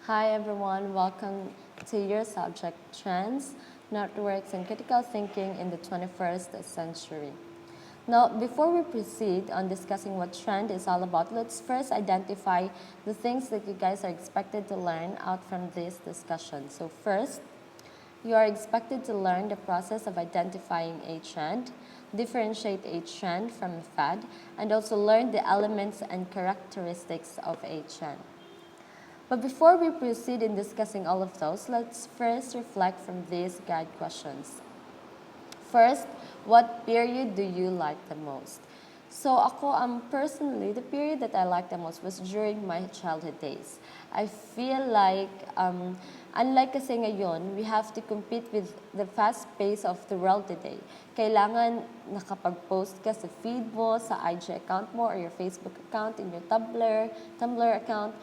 Hi everyone, welcome to your subject, Trends, Networks, and Critical Thinking in the 21st Century. Now, before we proceed on discussing what trend is all about, let's first identify the things that you guys are expected to learn out from this discussion. So first, you are expected to learn the process of identifying a trend, differentiate a trend from a fad, and also learn the elements and characteristics of a trend. But before we proceed in discussing all of those, let's first reflect from these guide questions. First, what period do you like the most? So ako, personally, the period that I liked the most was during my childhood days. I feel like, unlike kasi ngayon, we have to compete with the fast pace of the world today. Kailangan nakapag-post ka sa feed mo, sa IG account mo, or your Facebook account, in your Tumblr account.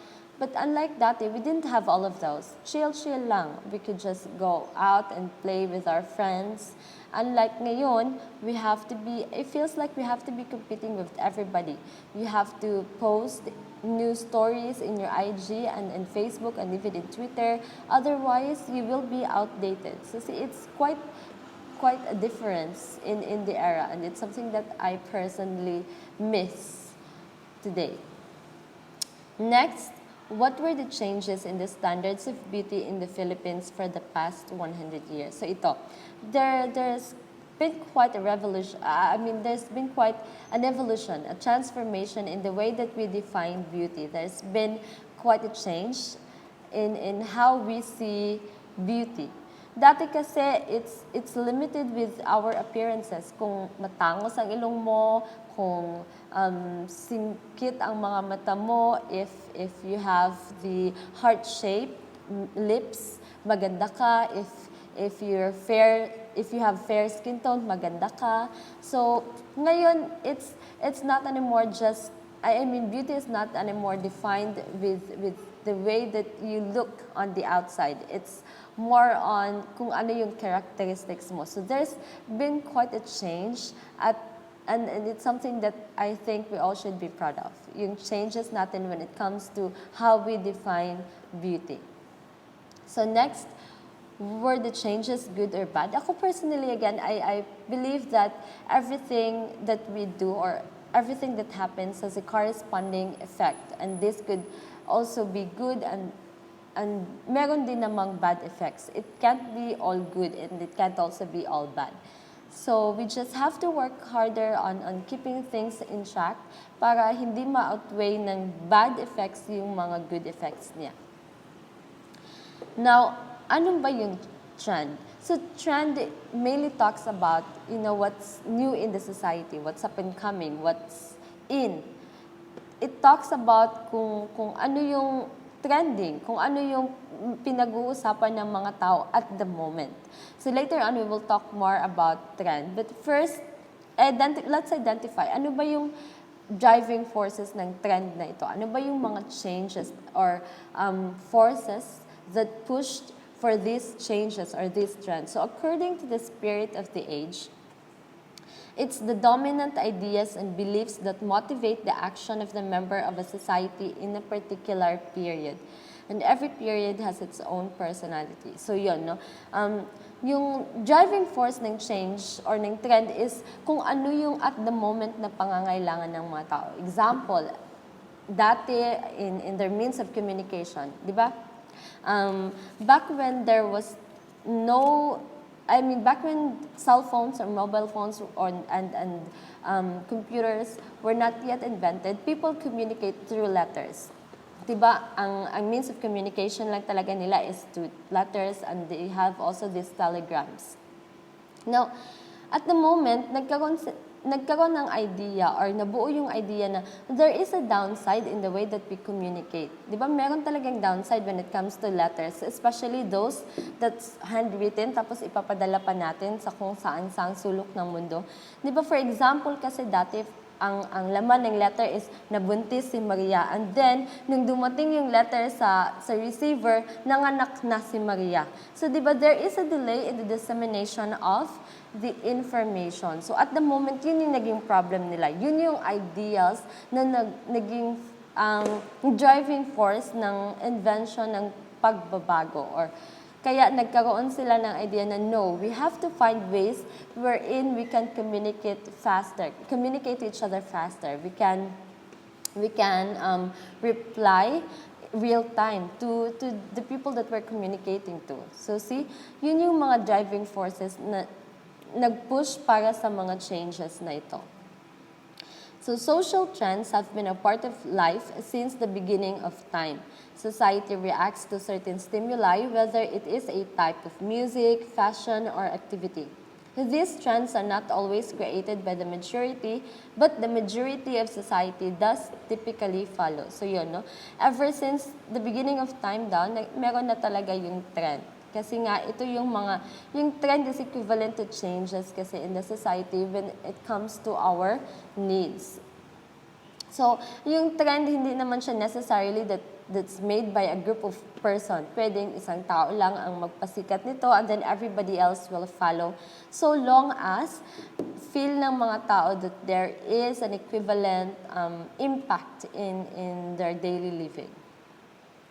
But unlike that, we didn't have all of those. Chill lang. We could just go out and play with our friends. Unlike ngayon, it feels like we have to be competing with everybody. You have to post new stories in your IG and Facebook and even in Twitter. Otherwise, you will be outdated. So see, it's quite a difference in the era, and it's something that I personally miss today. Next, what were the changes in the standards of beauty in the Philippines for the past 100 years? So ito, there's been quite a revolution. There's been quite an evolution, a transformation in the way that we define beauty. There's been quite a change in how we see beauty. Dati kasi, it's limited with our appearances. Kung matangos ang ilong mo, kung singkit ang mga mata mo, if you have the heart-shaped lips, maganda ka. If you have fair skin tone, maganda ka. So, ngayon, it's not anymore beauty is not anymore defined with the way that you look on the outside. It's more on kung ano yung characteristics mo. So there's been quite a change and it's something that I think we all should be proud of. Yung changes natin when it comes to how we define beauty. So next, were the changes good or bad? Ako personally, again, I believe that everything that we do or everything that happens has a corresponding effect, and this could also be good and meron din namang bad effects. It can't be all good and it can't also be all bad. So we just have to work harder on keeping things in track para hindi ma-outweigh ng bad effects yung mga good effects niya. Now, ano ba yung trend? So trend mainly talks about, what's new in the society, what's up and coming, what's in. It talks about kung ano yung trending, kung ano yung pinag-uusapan ng mga tao at the moment. So later on, we will talk more about trend. But first, let's identify, ano ba yung driving forces ng trend na ito? Ano ba yung mga changes or forces that pushed for these changes or these trends? So according to the spirit of the age, it's the dominant ideas and beliefs that motivate the action of the member of a society in a particular period. And every period has its own personality. So yun, no? Yung driving force ng change or ng trend is kung ano yung at the moment na pangangailangan ng mga tao. Example, dati in their means of communication, di ba? Back when there was back when cell phones or mobile phones and computers were not yet invented, people communicate through letters. Diba, ang means of communication lang talaga nila is through letters, and they have also these telegrams. Now, at the moment, nagkaroon ng idea or nabuo yung idea na there is a downside in the way that we communicate. Di ba, meron talagang downside when it comes to letters, especially those that's handwritten tapos ipapadala pa natin sa kung saan-saang sulok ng mundo. Di ba, for example, kasi dati ang laman ng letter is nabuntis si Maria, and then nung dumating yung letter sa receiver, nanganak na si Maria. So di ba, there is a delay in the dissemination of the information. So at the moment, yun yung naging problem nila. Yun yung ideals na naging driving force ng invention ng pagbabago, or kaya nagkaroon sila ng idea na no, we have to find ways wherein we can communicate to each other faster. We can reply real time to the people that we're communicating to. So see, yun yung mga driving forces na nag-push para sa mga changes na ito. So social trends have been a part of life since the beginning of time. Society reacts to certain stimuli, whether it is a type of music, fashion, or activity. These trends are not always created by the majority, but the majority of society does typically follow. So yun, no? Ever since the beginning of time daw, meron na talaga yung trend. Kasi nga, ito yung trend is equivalent to changes kasi in the society when it comes to our needs. So, yung trend, hindi naman siya necessarily that's made by a group of person. Pwedeng isang tao lang ang magpasikat nito and then everybody else will follow. So long as feel ng mga tao that there is an equivalent impact in their daily living.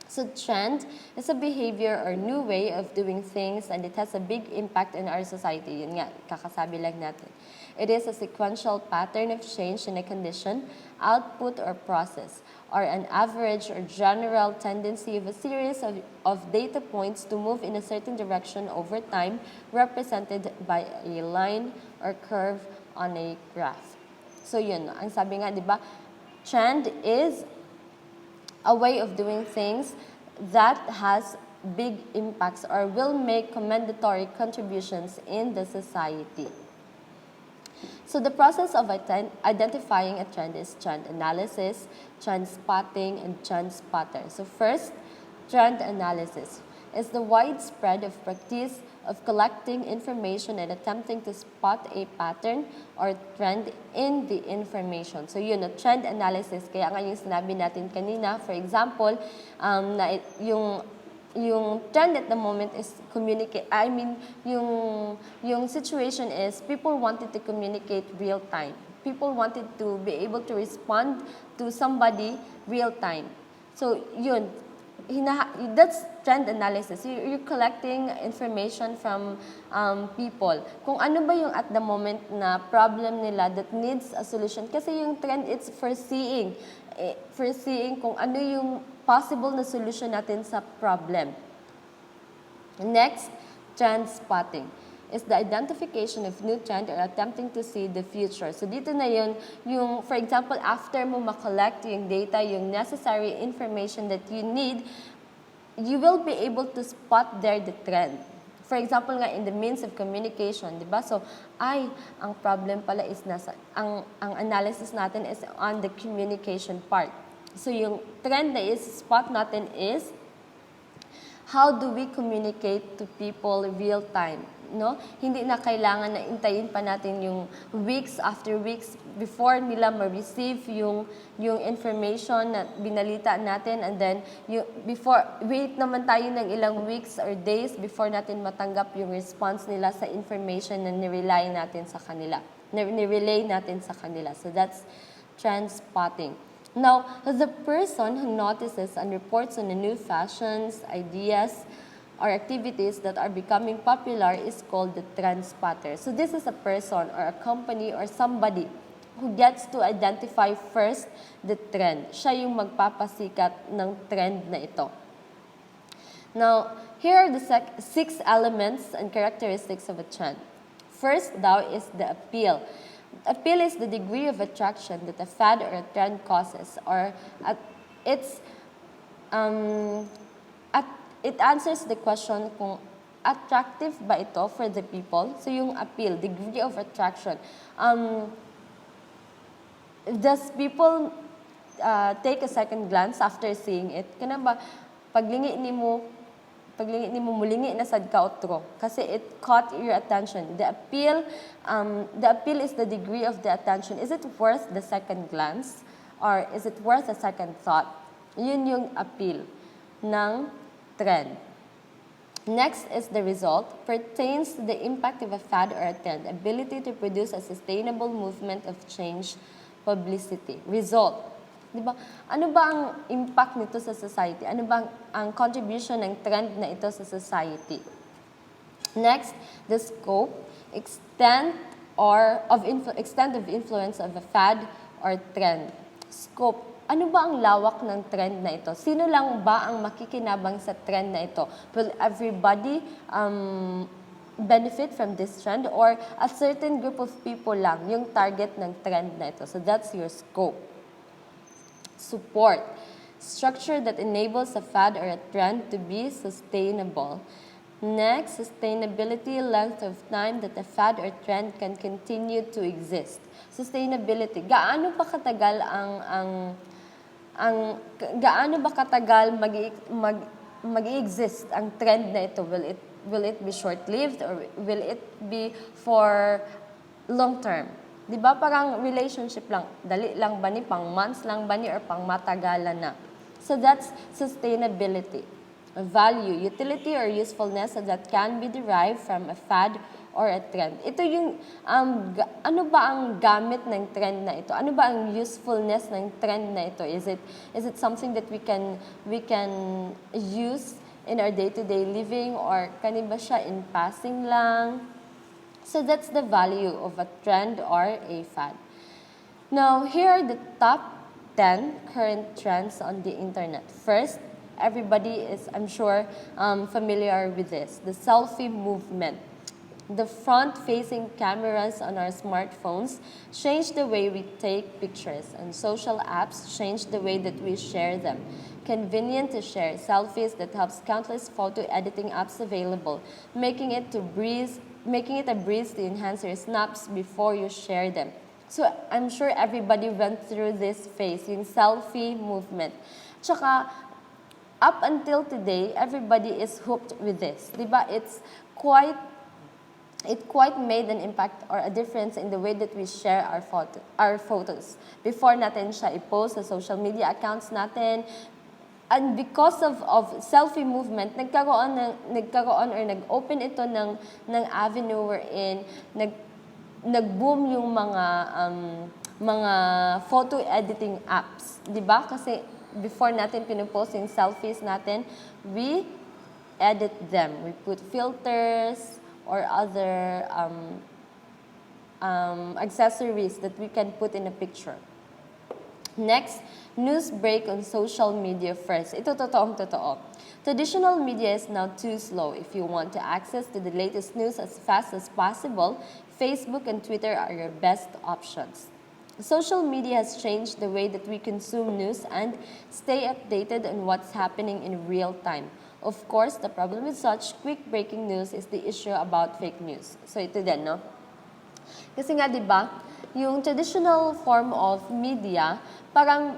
So trend is a behavior or new way of doing things and it has a big impact in our society. Yun nga, kakasabi lang natin. It is a sequential pattern of change in a condition, output or process, or an average or general tendency of a series of data points to move in a certain direction over time, represented by a line or curve on a graph. So yun, ang sabi nga, di ba, trend is a way of doing things that has big impacts or will make commendatory contributions in the society. So the process of identifying a trend is trend analysis, trend spotting, and trend spotter. So first, trend analysis is the widespread of practice of collecting information and attempting to spot a pattern or trend in the information. So yun, trend analysis, kaya nga yung sinabi natin kanina, for example, na yung trend at the moment is yung situation is people wanted to communicate real time. People wanted to be able to respond to somebody real time. So yun, that's trend analysis. You're collecting information from people. Kung ano ba yung at the moment na problem nila that needs a solution. Kasi yung trend, it's foreseeing. Foreseeing kung ano yung possible na solution natin sa problem. Next, trend spotting is the identification of new trend or attempting to see the future. So dito na yun, yung, for example, after mo ma-collect yung data, yung necessary information that you need, you will be able to spot there the trend. For example nga, in the means of communication, di ba? So, ang problem pala is ang analysis natin is on the communication part. So, yung trend na is spot natin is, how do we communicate to people real time? No? Hindi na kailangan na intayin pa natin yung weeks after weeks before nila ma-receive yung information na binalita natin, and then wait naman tayo ng ilang weeks or days before natin matanggap yung response nila sa information na nirelay natin sa kanila. Nirelay natin sa kanila. So that's trend spotting. Now, the person who notices and reports on the new fashions, ideas, or activities that are becoming popular is called the trend spotter. So this is a person or a company or somebody who gets to identify first the trend. Siya yung magpapasikat ng trend na ito. Now, here are the 6 elements and characteristics of a trend. First daw is the appeal. Appeal is the degree of attraction that a fad or a trend causes, or it answers the question kung attractive ba ito for the people. So yung appeal, degree of attraction. Does people take a second glance after seeing it? Kana ba, paglingi ni mo mulingi na sad ka otro kasi it caught your attention. The appeal is the degree of the attention. Is it worth the second glance or is it worth a second thought? Yun yung appeal ng trend. Next is the result, pertains to the impact of a fad or a trend, ability to produce a sustainable movement of change, publicity. Result, Di ba? Ano ba ang impact nito sa society? Ano ba ang contribution ng trend na ito sa society? Next, the scope, extent of influence of a fad or trend. Scope, ano ba ang lawak ng trend na ito? Sino lang ba ang makikinabang sa trend na ito? Will everybody benefit from this trend or a certain group of people lang yung target ng trend na ito? So that's your scope. Support, structure that enables a fad or a trend to be sustainable. Next, sustainability, length of time that a fad or trend can continue to exist. Sustainability, gaano ba katagal gaano ba katagal mag-exist ang trend na ito? Will it be short-lived or will it be for long term? 'Di ba parang relationship lang, dali lang ba ni, pang months lang ba ni or pang matagalan na? So that's sustainability. Value, utility or usefulness that can be derived from a fad or a trend. Ito yung, ano ba ang gamit ng trend na ito? Ano ba ang usefulness ng trend na ito? Is it something that we can use in our day-to-day living or kani ba siya in passing lang? So that's the value of a trend or a fad. Now, here are the top 10 current trends on the internet. First, everybody is, I'm sure, familiar with this, the selfie movement. The front-facing cameras on our smartphones change the way we take pictures, and social apps change the way that we share them. Convenient to share selfies that helps countless photo editing apps available, making it a breeze to enhance your snaps before you share them. So I'm sure everybody went through this phase, yung selfie movement. Tsaka, up until today, everybody is hooked with this. Diba? It quite made an impact or a difference in the way that we share our photos. Before natin siya i-post sa social media accounts natin, and because of selfie movement, nagkaroon or nag-open ito ng avenue wherein nag-boom yung mga photo editing apps. Diba? Kasi before natin pinupost yung selfies natin, we edit them. We put filters or other accessories that we can put in a picture. Next, news break on social media first. Ito totoo. Traditional media is now too slow. If you want to access to the latest news as fast as possible, Facebook and Twitter are your best options. Social media has changed the way that we consume news and stay updated on what's happening in real time. Of course, the problem with such quick breaking news is the issue about fake news. So ito din, no? Kasi nga, di ba, yung traditional form of media, parang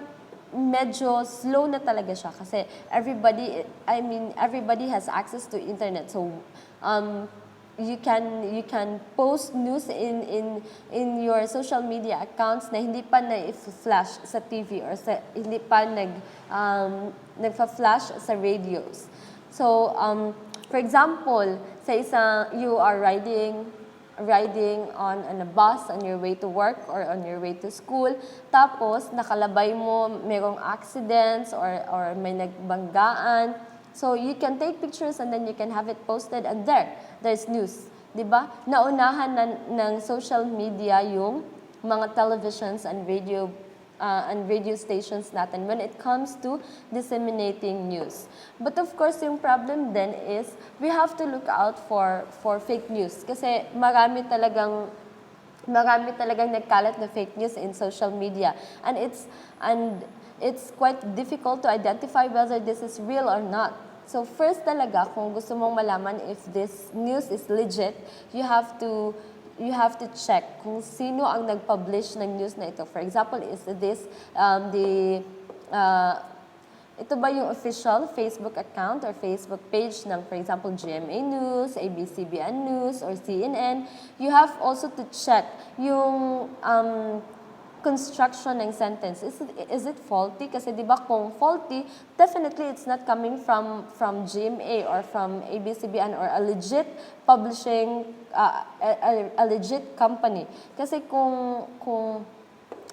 medyo slow na talaga siya kasi everybody has access to internet. So, you can post news in your social media accounts na hindi pa na-flash sa TV or hindi pa nagfa-flash sa radios. So, for example, you are riding on a bus on your way to work or on your way to school, tapos nakalabay mo merong accidents or may nagbanggaan. So you can take pictures and then you can have it posted and there's news. 'Di ba? Naunahan ng social media yung mga televisions and radio stations natin when it comes to disseminating news. But of course, yung problem then is we have to look out for fake news kasi marami talagang nagkalat na fake news in social media and it's quite difficult to identify whether this is real or not. So first talaga, kung gusto mong malaman if this news is legit, you have to check kung sino ang nag-publish ng news na ito. For example, is this ito ba yung official Facebook account or Facebook page ng, for example, GMA News, ABS-CBN News, or CNN? You have also to check yung construction ng sentence. Is it faulty? Kasi di ba kung faulty, definitely it's not coming from GMA or from ABS-CBN or a legit publishing, a legit company. Kasi kung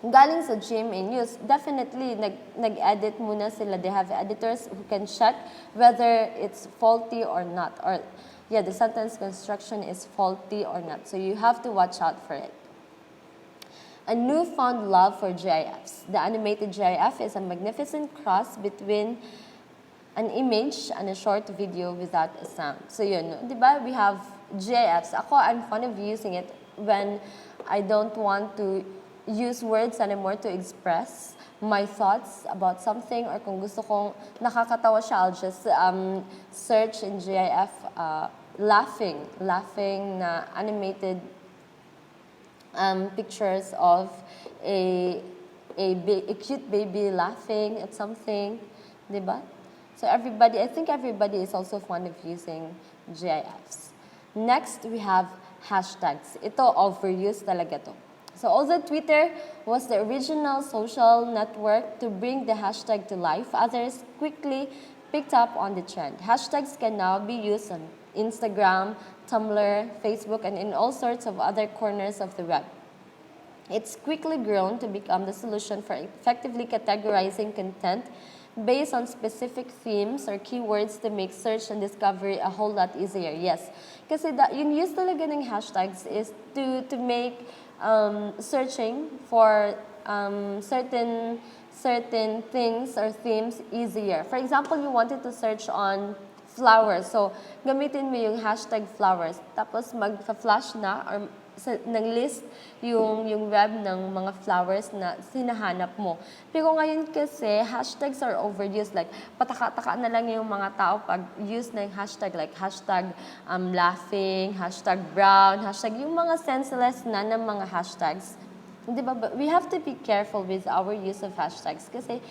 galing sa gym in use, definitely nag-edit muna sila. They have editors who can check whether it's faulty or not, or yeah, the sentence construction is faulty or not. So you have to watch out for it. A newfound love for GIFs. The animated GIF is a magnificent cross between an image and a short video without a sound. So yun, di ba? We have GIFs. Ako, I'm fond of using it when I don't want to use words anymore to express my thoughts about something, or kung gusto kong nakakatawa siya, I'll just search in GIF laughing na animated pictures of a cute baby laughing at something, diba? So I think everybody is also fond of using GIFs. Next, we have hashtags. Ito, overuse talaga to. So although Twitter was the original social network to bring the hashtag to life, others quickly picked up on the trend. Hashtags can now be used on Instagram, Tumblr, Facebook, and in all sorts of other corners of the web. It's quickly grown to become the solution for effectively categorizing content based on specific themes or keywords to make search and discovery a whole lot easier. Yes, kasi yung use talaga ng hashtags is to make searching for certain things or themes easier. For example, you wanted to search on flowers. So, gamitin mo yung hashtag flowers. Tapos, mag-flash na or nang-list yung web ng mga flowers na sinahanap mo. Pero ngayon kasi, hashtags are overused. Like, pataka-taka na lang yung mga tao pag use ng hashtag. Like, hashtag laughing, hashtag brown, hashtag yung mga senseless na ng mga hashtags. Diba? But we have to be careful with our use of hashtags kasi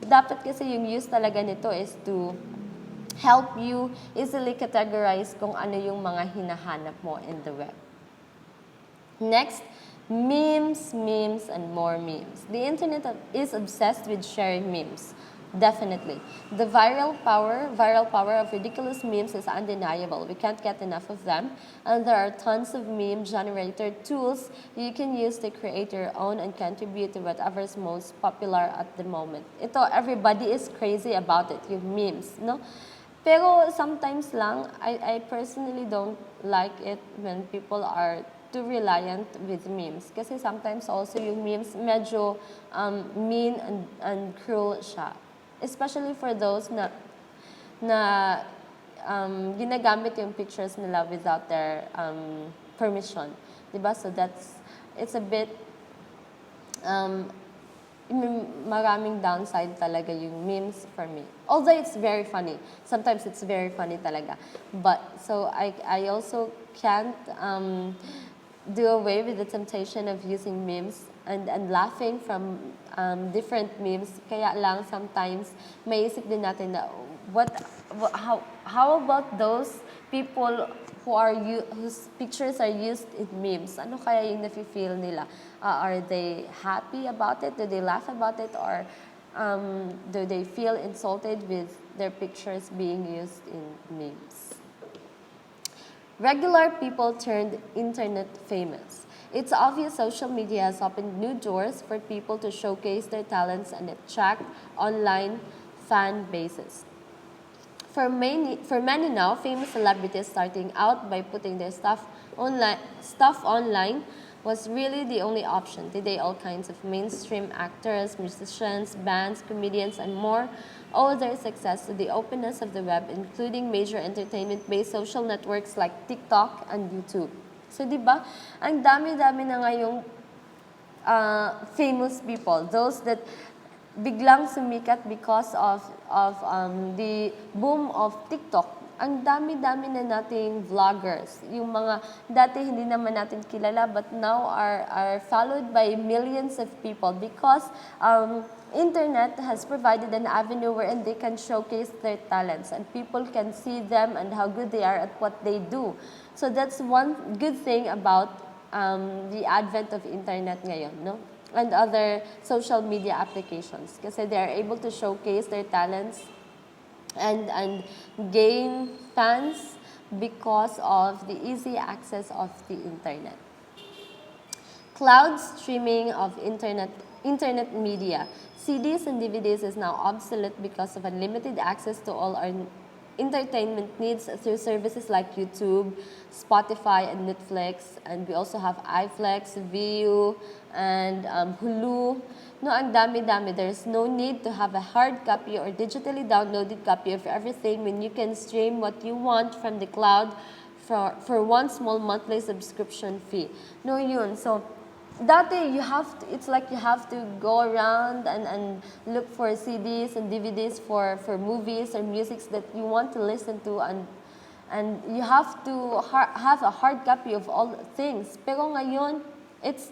dapat kasi yung use talaga nito is to help you easily categorize kung ano yung mga hinahanap mo in the web. Next, memes, and more memes. The internet is obsessed with sharing memes. Definitely. The viral power of ridiculous memes is undeniable. We can't get enough of them. And there are tons of meme generator tools you can use to create your own and contribute to whatever's most popular at the moment. Ito, everybody is crazy about it, yung memes, no? Pero sometimes lang, I personally don't like it when people are too reliant with memes. Kasi sometimes also yung memes medyo mean and cruel siya. Especially for those na ginagamit yung pictures nila without their permission. Diba? So it's a bit, maraming downside talaga yung memes for me. Although it's very funny. Sometimes it's very funny talaga. But, so I also can't do away with the temptation of using memes and laughing from different memes. Kaya lang sometimes maiisip din natin na how about those people whose pictures are used in memes? Ano kaya yung nafe-feel nila? Are they happy about it? Do they laugh about it? Or do they feel insulted with their pictures being used in memes? Regular people turned internet famous. It's obvious social media has opened new doors for people to showcase their talents and attract online fan bases. For many now, famous celebrities starting out by putting their stuff online was really the only option. Today, all kinds of mainstream actors, musicians, bands, comedians, and more owe their success to the openness of the web, including major entertainment-based social networks like TikTok and YouTube. So, di ba, ang dami-dami na ngayong famous people, those that biglang sumikat because of the boom of TikTok. Ang dami-dami na nating vloggers, yung mga dati hindi naman natin kilala but now are followed by millions of people because internet has provided an avenue wherein they can showcase their talents and people can see them and how good they are at what they do. So that's one good thing about the advent of internet ngayon, no? And other social media applications kasi they are able to showcase their talents and gain fans because of the easy access of the internet. Cloud streaming of internet media. CDs and DVDs is now obsolete because of unlimited access to all our entertainment needs through services like YouTube, Spotify, and Netflix. And we also have iFlex, Viu, and Hulu. No, ang dami-dami. There's no need to have a hard copy or digitally downloaded copy of everything when you can stream what you want from the cloud for one small monthly subscription fee. No, yun. So, dati it's like you have to go around and look for CDs and DVDs for movies or musics that you want to listen to, and you have to have a hard copy of all things. Pero ngayon, it's,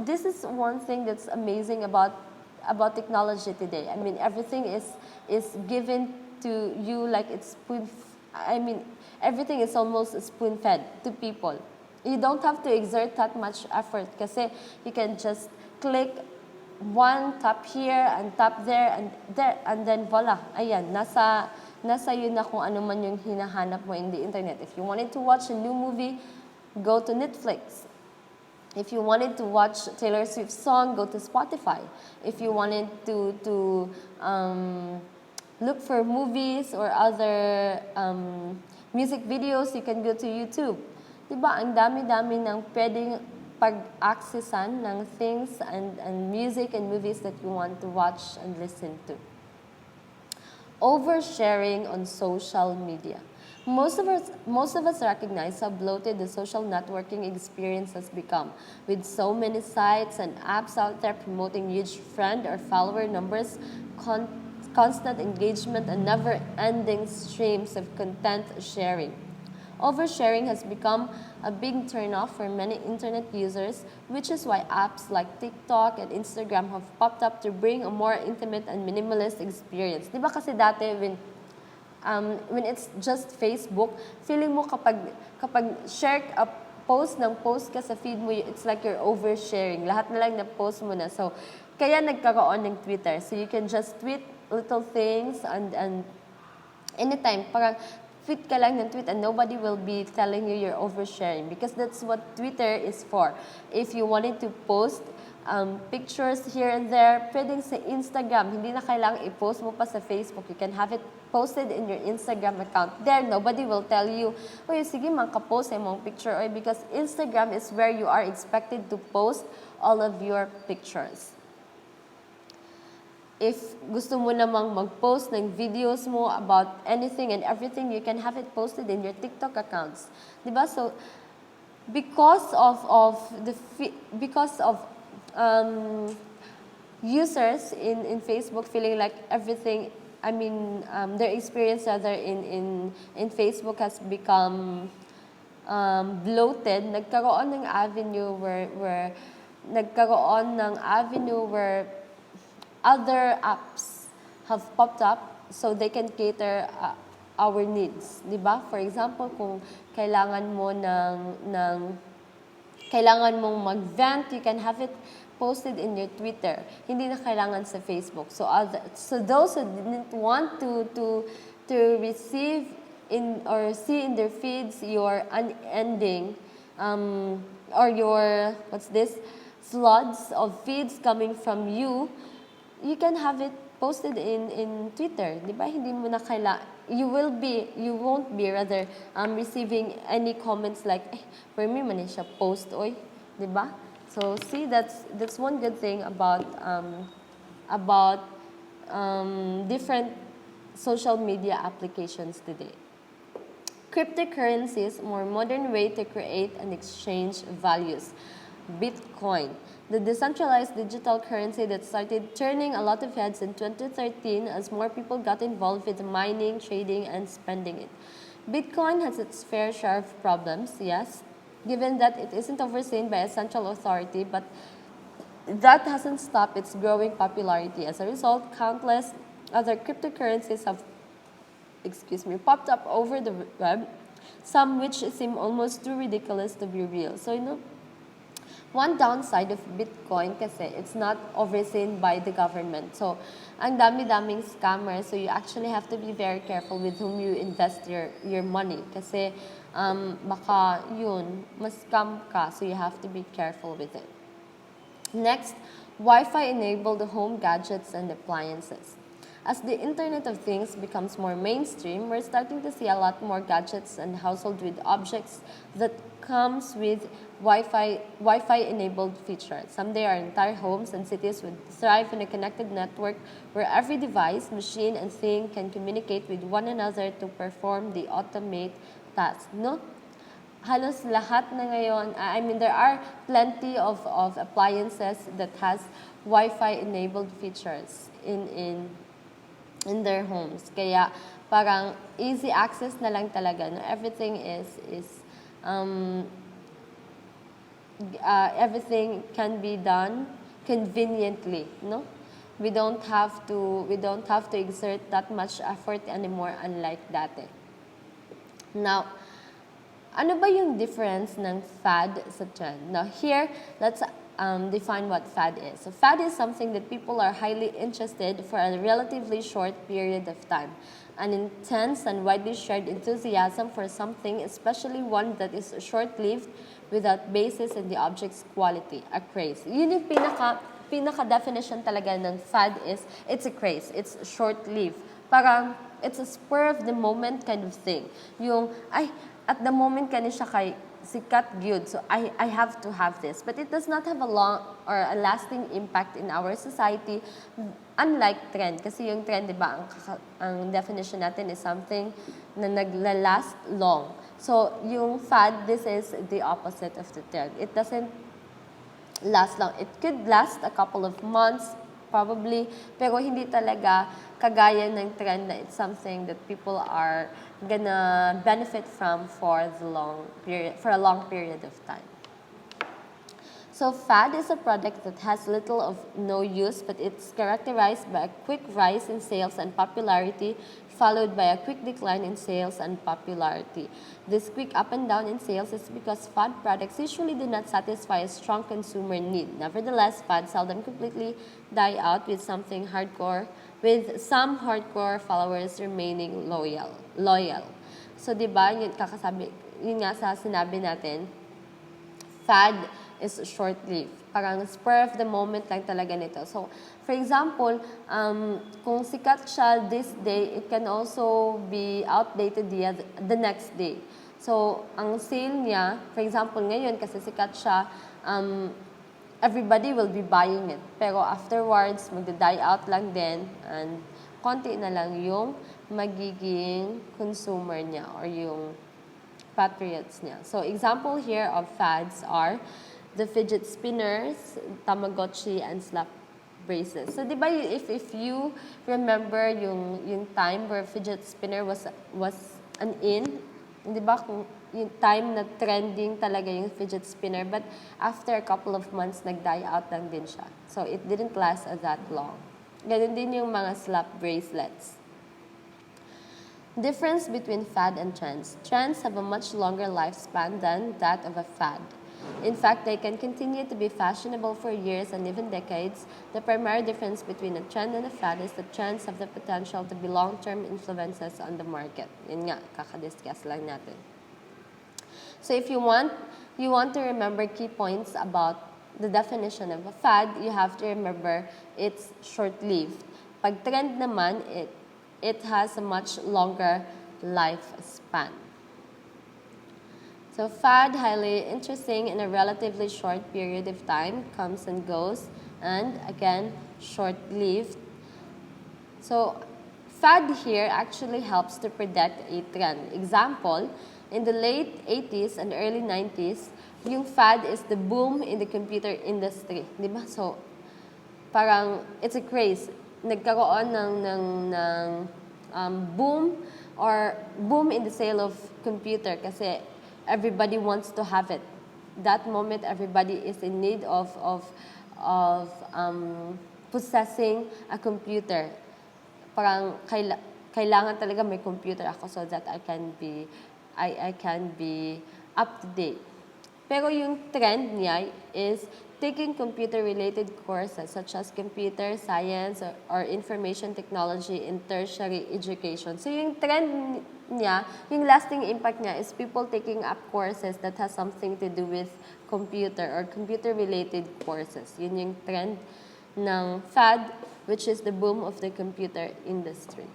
this is one thing that's amazing about technology today. I mean, everything is given to you like it's everything is almost spoon-fed to people. You don't have to exert that much effort kasi you can just click one, tap here and tap there, and then voila, ayan, nasa yun na kung ano man yung hinahanap mo in the internet. If you wanted to watch a new movie, go to Netflix. If you wanted to watch Taylor Swift's song, go to Spotify. If you wanted to look for movies or other music videos, you can go to YouTube. Diba, ang dami-dami ng pwedeng pag-accessan ng things and music and movies that you want to watch and listen to. Oversharing on social media. Most of us recognize how bloated the social networking experience has become, with so many sites and apps out there promoting huge friend or follower numbers, constant engagement, and never-ending streams of content sharing. Oversharing has become a big turnoff for many internet users, which is why apps like TikTok and Instagram have popped up to bring a more intimate and minimalist experience. Di ba kasi dati when it's just Facebook, feeling mo kapag share a post ka sa feed mo, it's like you're oversharing. Lahat na lang na post mo na. So, kaya nagkaroon ng Twitter. So, you can just tweet little things and anytime, parang tweet ka lang ng tweet and nobody will be telling you you're oversharing because that's what Twitter is for. If you wanted to post pictures here and there, pwedeng sa Instagram, hindi na kailangang i-post mo pa sa Facebook. You can have it posted in your Instagram account. There, nobody will tell you, oy, sige, makapost sa mong picture. Oy, because Instagram is where you are expected to post all of your pictures. If gusto mo namang mag-post ng videos mo about anything and everything, you can have it posted in your TikTok accounts. Diba? So, because of users in Facebook feeling like everything, their experience rather in Facebook has become bloated, nagkaroon ng avenue where other apps have popped up so they can cater our needs, di ba? For example, kung kailangan mong mag-vent, you can have it posted in your Twitter. Hindi na kailangan sa Facebook. So those who didn't want to receive or see in their feeds your unending or your floods of feeds coming from you can have it posted in Twitter, di ba? Hindi mo na you won't be receiving any comments like, for me man siya post, oy, di ba? So see, that's one good thing about different social media applications today. Cryptocurrencies, more modern way to create and exchange values. Bitcoin, the decentralized digital currency that started turning a lot of heads in 2013 as more people got involved with mining, trading, and spending it. Bitcoin has its fair share of problems, yes, given that it isn't overseen by a central authority, but that hasn't stopped its growing popularity. As a result, countless other cryptocurrencies have popped up over the web, some which seem almost too ridiculous to be real. So, One downside of Bitcoin kasi it's not overseen by the government. So, ang dami-daming scammers. So, you actually have to be very careful with whom you invest your money. Kasi, baka yun, mas-scam ka. So, you have to be careful with it. Next, Wi-Fi enabled home gadgets and appliances. As the Internet of Things becomes more mainstream, we're starting to see a lot more gadgets and household with objects that comes with Wi-Fi enabled features. Someday our entire homes and cities would thrive in a connected network where every device, machine, and thing can communicate with one another to perform the automate task. No? Halos lahat na ngayon, there are plenty of appliances that has Wi-Fi enabled features in their homes. Kaya parang easy access na lang talaga. No? Everything everything can be done conveniently, no? We don't have to exert that much effort anymore, unlike dati. Now, ano ba yung difference ng fad sa trend? Now here, let's define what fad is. So fad is something that people are highly interested for a relatively short period of time. An intense and widely shared enthusiasm for something, especially one that is short-lived without basis in the object's quality, a craze. Yun yung pinaka-definition talaga ng fad is, it's a craze, it's short-lived. Parang, it's a spur-of-the-moment kind of thing. Yung, at the moment ka siya kay sikat good, so I have to have this. But it does not have a long or a lasting impact in our society, unlike trend. Kasi yung trend, di ba, ang definition natin is something na naglalast long. So, yung fad, this is the opposite of the trend. It doesn't last long. It could last a couple of months, probably, pero hindi talaga kagaya ng trend na it's something that people are gonna benefit from for a long period of time. So fad is a product that has little of no use, but it's characterized by a quick rise in sales and popularity, followed by a quick decline in sales and popularity. This quick up and down in sales is because fad products usually do not satisfy a strong consumer need. Nevertheless, fads seldom completely die out with some hardcore followers remaining loyal. So, di ba, yun nga sa sinabi natin, fad is short-lived. Parang spur of the moment lang talaga nito. So, for example, kung sikat siya this day, it can also be outdated the next day. So, ang sale niya, for example, ngayon, kasi sikat siya, everybody will be buying it. Pero afterwards, magda-die out lang din, and konti na lang yung magiging consumer niya or yung patriots niya. So, example here of fads are the fidget spinners, Tamagotchi, and slap braces. So, di ba, if you remember yung time where fidget spinner was an in, di ba, yung time na trending talaga yung fidget spinner, but after a couple of months, nag-die out lang din siya. So, it didn't last that long. Ganun din yung mga slap bracelets. Difference between fad and trends. Trends have a much longer lifespan than that of a fad. In fact, they can continue to be fashionable for years and even decades. The primary difference between a trend and a fad is that trends have the potential to be long-term influences on the market. Yun nga, kakadiscuss lang natin. So if you want to remember key points about the definition of a fad, you have to remember it's short-lived. Pag trend naman, it has a much longer lifespan. So fad, highly interesting in a relatively short period of time, comes and goes, and again, short-lived. So fad here actually helps to predict a trend. Example, in the late 80s and early 90s, yung fad is the boom in the computer industry. Di ba? So, parang, it's a craze. Nagkaroon ng boom in the sale of computer kasi everybody wants to have it. That moment, everybody is in need of possessing a computer. Parang kailangan talaga may computer ako so that I can be up to date. Pero yung trend niya is taking computer-related courses such as computer science or information technology in tertiary education. So yung trend niya, yung lasting impact niya is people taking up courses that has something to do with computer or computer-related courses. Yun yung trend ng fad, which is the boom of the computer industry.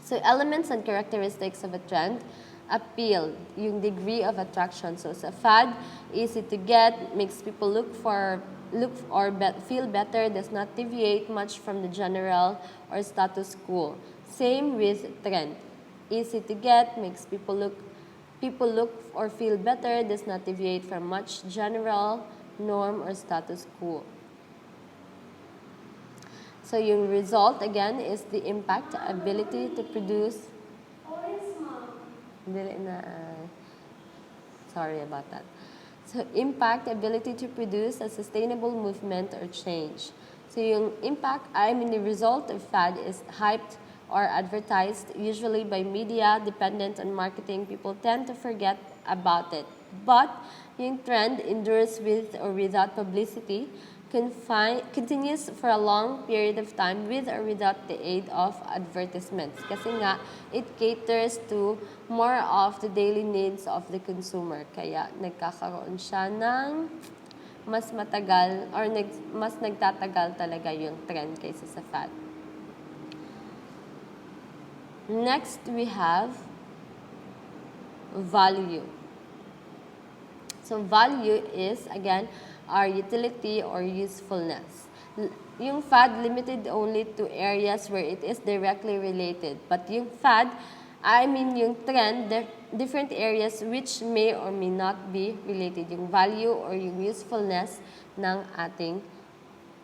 So elements and characteristics of a trend: appeal, yung degree of attraction. So sa fad, easy to get, makes people feel better, does not deviate much from the general or status quo. Same with trend. Easy to get, makes people look or feel better, does not deviate from much general norm or status quo. So yung result again is the impact, ability to produce. Sorry about that. So impact, ability to produce a sustainable movement or change. So yung the result of fad is hyped or advertised, usually by media, dependent on marketing. People tend to forget about it. But yung trend endures with or without publicity, continues for a long period of time with or without the aid of advertisements. Kasi nga, it caters to more of the daily needs of the consumer. Kaya nagkakaroon siya ng mas matagal or mas nagtatagal talaga yung trend kaysa sa fad. Next, we have value. So value is, again, our utility or usefulness. Yung fad limited only to areas where it is directly related. But yung yung trend, different areas which may or may not be related. Yung value or yung usefulness ng ating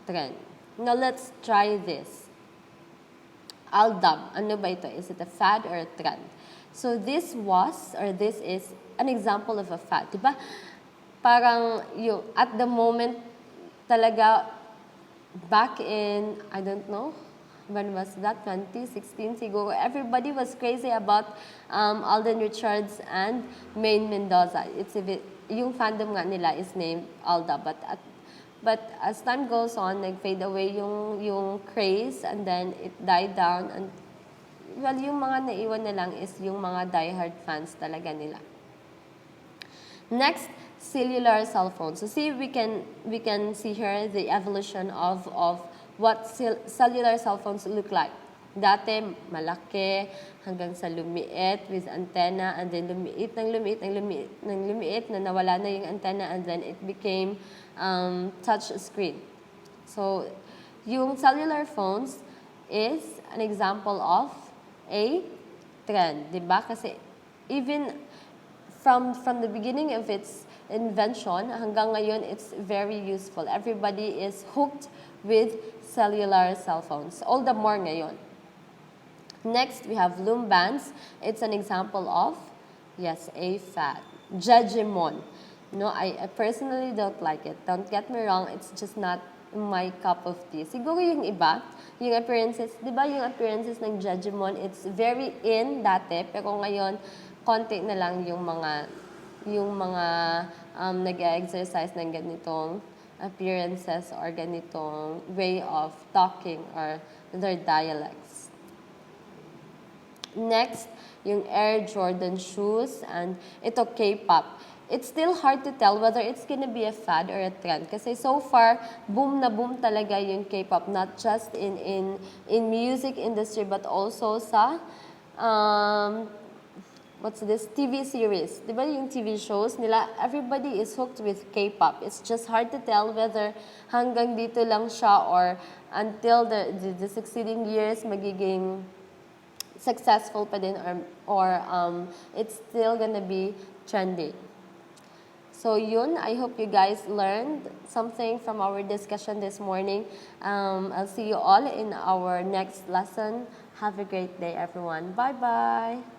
trend. Now, let's try this. Aldab. Ano ba ito? Is it a fad or a trend? So, this is an example of a fad. Diba? Parang yung at the moment talaga back in, I don't know, when was that? 2016 siguro. Everybody was crazy about Alden Richards and Maine Mendoza. Yung fandom nga nila is named Alda. But as time goes on, nag-fade away yung craze and then it died down. And well, yung mga naiwan na lang is yung mga diehard fans talaga nila. Next, cellular cell phones. So see, we can see here the evolution of what cellular cell phones look like. Dati, malaki, hanggang sa lumiit with antenna, and then lumiit na nawala na yung antenna, and then it became touch screen. So, yung cellular phones is an example of a trend, diba? Kasi even from the beginning of its invention hanggang ngayon, it's very useful. Everybody is hooked with cellular cell phones. All the more ngayon. Next, we have loom bands. It's an example of, yes, a fad. Jejemon. No, I personally don't like it. Don't get me wrong, it's just not my cup of tea. Siguro yung iba, yung appearances, di ba yung appearances ng Jejemon, it's very in dati, pero ngayon, konti na lang yung mga nag-exercise ng ganitong appearances or ganitong way of talking or their dialects. Next, yung Air Jordan shoes and ito K-pop. It's still hard to tell whether it's gonna be a fad or a trend. Kasi so far, boom na boom talaga yung K-pop, not just in music industry but also sa TV series. Diba yung TV shows nila, everybody is hooked with K-pop. It's just hard to tell whether hanggang dito lang siya or until the succeeding years magiging successful pa din or it's still gonna be trendy. So yun, I hope you guys learned something from our discussion this morning. I'll see you all in our next lesson. Have a great day, everyone. Bye-bye.